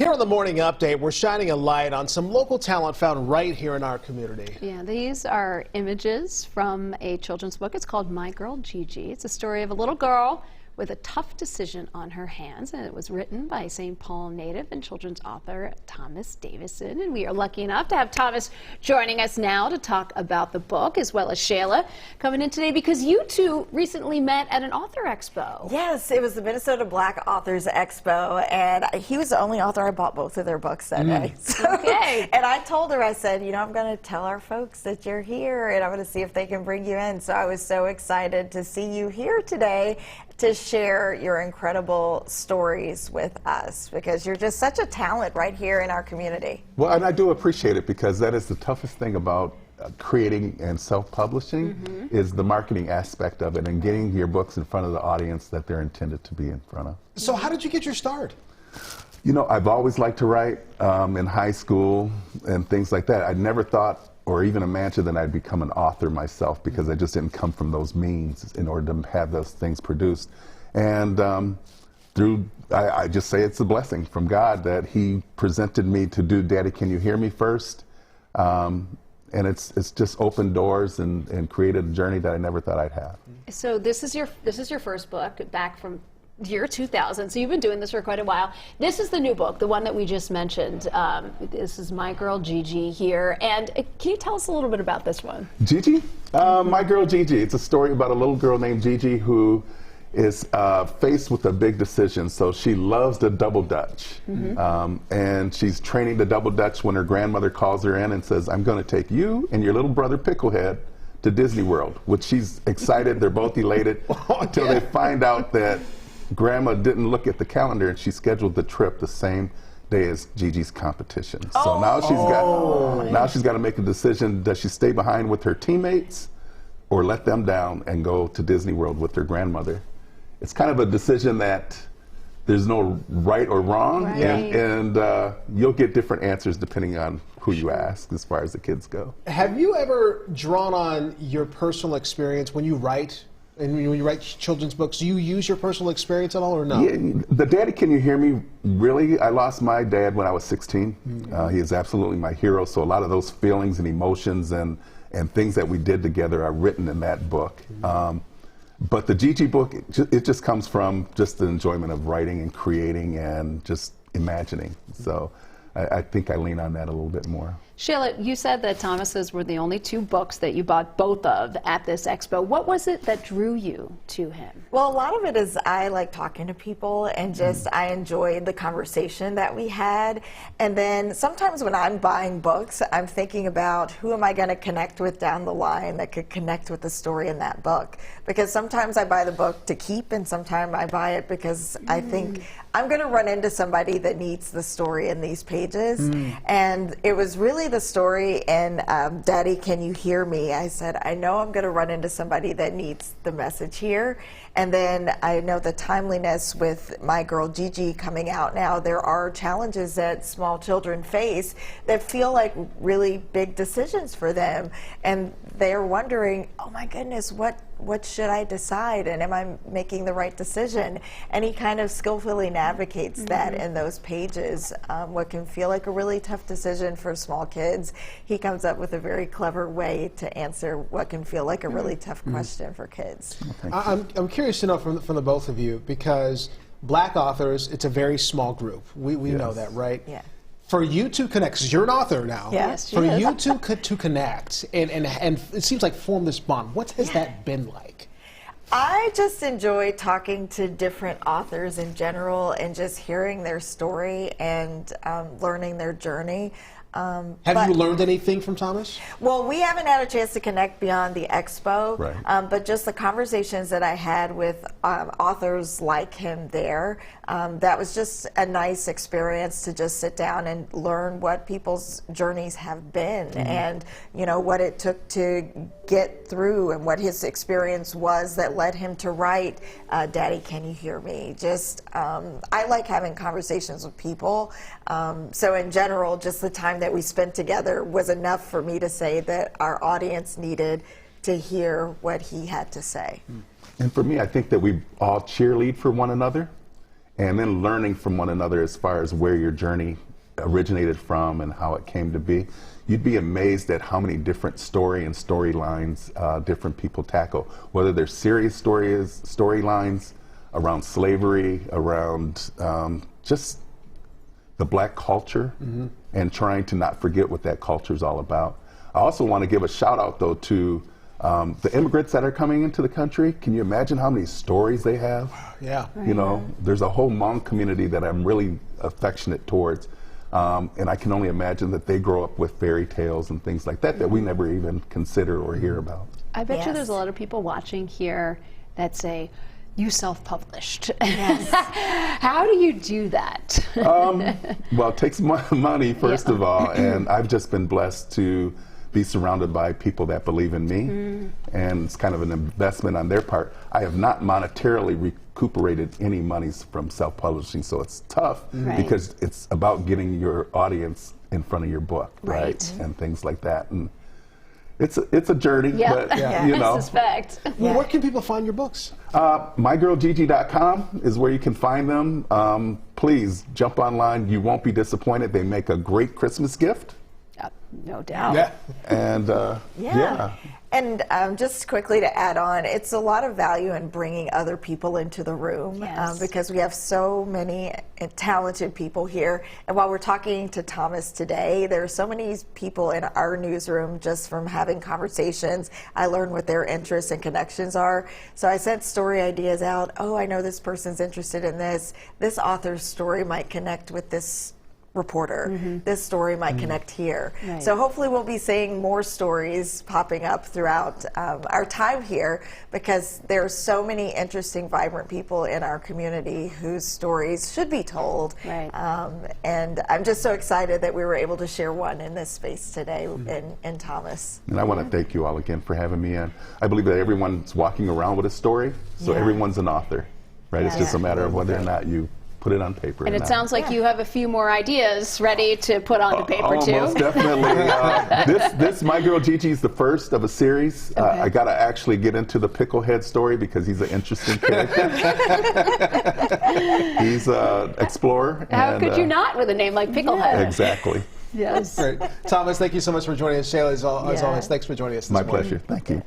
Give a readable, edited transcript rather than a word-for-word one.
Here on the Morning Update, we're shining a light on some local talent found right here in our community. Yeah, these are images from a children's book. It's called My Girl Gigi. It's a story of a little girl with a tough decision on her hands, and it was written by St. Paul native and children's author Thomas Davison. And we are lucky enough to have Thomas joining us now to talk about the book, as well as Shayla coming in today because you two recently met at an author expo. Yes, it was the Minnesota Black Authors Expo, and he was the only author. I bought both of their books that day. So, Okay. And I told her, I said, you know, I'm going to tell our folks that you're here, and I'm going to see if they can bring you in. So I was so excited to see you here today to share your incredible stories with us, because you're just such a talent right here in our community. Well, and I do appreciate it, because that is the toughest thing about creating and self-publishing is the marketing aspect of it and getting your books in front of the audience that they're intended to be in front of. So how did you get your start? You know, I've always liked to write in high school and things like that. I never thought or even imagined that I'd become an author myself, because I just didn't come from those means in order to have those things produced. And I just say it's a blessing from God that He presented me to do Daddy, Can You Hear Me first? And it's just opened doors and created a journey that I never thought I'd have. So this is your first book back from year 2000, so you've been doing this for quite a while. This is the new book, the one that we just mentioned. This is My Girl Gigi here, and can you tell us a little bit about this one? Gigi? My Girl Gigi. It's a story about a little girl named Gigi who is faced with a big decision. So she loves the double dutch, and she's training the double dutch when her grandmother calls her in and says, I'm going to take you and your little brother Picklehead to Disney World, which she's excited. They're both elated until they find out that Grandma didn't look at the calendar, and she scheduled the trip the same day as Gigi's competition. So now she's got to make a decision. Does she stay behind with her teammates or let them down and go to Disney World with her grandmother? It's kind of a decision that there's no right or wrong, and you'll get different answers depending on who you ask as far as the kids go. Have you ever drawn on your personal experience when you write? And when you write children's books, do you use your personal experience at all, or no? Yeah, the Daddy, Can You Hear Me? Really, I lost my dad when I was 16. He is absolutely my hero. So a lot of those feelings and emotions and things that we did together are written in that book. But the Gigi book, it just comes from just the enjoyment of writing and creating and just imagining. So I think I lean on that a little bit more. Shayla, you said that Thomas's were the only two books that you bought both of at this expo. What was it that drew you to him? Well, a lot of it is I like talking to people, and just I enjoyed the conversation that we had. And then sometimes when I'm buying books, I'm thinking about who am I going to connect with down the line that could connect with the story in that book. Because sometimes I buy the book to keep, and sometimes I buy it because I think I'm going to run into somebody that needs the story in these pages. And it was really the story in Daddy, Can You Hear Me? I said, I know I'm going to run into somebody that needs the message here. And then I know the timeliness with My Girl Gigi coming out now. There are challenges that small children face that feel like really big decisions for them. And they're wondering, oh my goodness, what should I decide, and am I making the right decision? And he kind of skillfully navigates that in those pages. What can feel like a really tough decision for small kids, he comes up with a very clever way to answer what can feel like a really tough question for kids. I'm curious to know from the both of you, because Black authors, it's a very small group. We know that, right? Yeah. For you to connect, because you're an author now. Yes, for you to connect and it seems like form this bond. What has that been like? I just enjoy talking to different authors in general and just hearing their story and learning their journey. Have you learned anything from Thomas? Well, we haven't had a chance to connect beyond the expo, but just the conversations that I had with authors like him there, that was just a nice experience to just sit down and learn what people's journeys have been and, you know, what it took to get through and what his experience was that led him to write Daddy, Can You Hear Me? Just, I like having conversations with people. So in general, just the time that we spent together was enough for me to say that our audience needed to hear what he had to say. And for me, I think that we all cheerlead for one another. and then learning from one another as far as where your journey originated from and how it came to be. You'd be amazed at how many different story and storylines different people tackle, whether they're serious storylines around slavery, around just the black culture, and trying to not forget what that culture is all about. I also want to give a shout out though to the immigrants that are coming into the country. Can you imagine how many stories they have? Yeah. You know, there's a whole Hmong community that I'm really affectionate towards. And I can only imagine that they grow up with fairy tales and things like that that we never even consider or hear about. I bet you Yes. there's a lot of people watching here that say, you self-published. Yes. How do you do that? Well, it takes money, first of all, and I've just been blessed to be surrounded by people that believe in me, and it's kind of an investment on their part. I have not monetarily recuperated any monies from self-publishing, so it's tough because it's about getting your audience in front of your book, right? And things like that. And it's a journey, but you know. I suspect. Well, where can people find your books? MyGirlGigi.com is where you can find them. Please jump online. You won't be disappointed. They make a great Christmas gift. No doubt. Yeah. And yeah. And just quickly to add on, it's a lot of value in bringing other people into the room because we have so many talented people here. And while we're talking to Thomas today, there are so many people in our newsroom just from having conversations. I learn what their interests and connections are. So I sent story ideas out. Oh, I know this person's interested in this. This author's story might connect with this reporter. This story might connect here. So hopefully we'll be seeing more stories popping up throughout our time here because there are so many interesting, vibrant people in our community whose stories should be told. And I'm just so excited that we were able to share one in this space today in Thomas. And I want to thank you all again for having me in. I believe that everyone's walking around with a story, so everyone's an author, right? It's just a matter of whether or not you put it on paper. And it sounds like you have a few more ideas ready to put onto paper too. Most definitely. This My Girl Gigi is the first of a series. I got to actually get into the Picklehead story because he's an interesting character. He's an explorer. How could you not with a name like Picklehead? Exactly. Yes. Great. Thomas, thank you so much for joining us. Shayla, as always, thanks for joining us this My morning. pleasure. Thank you.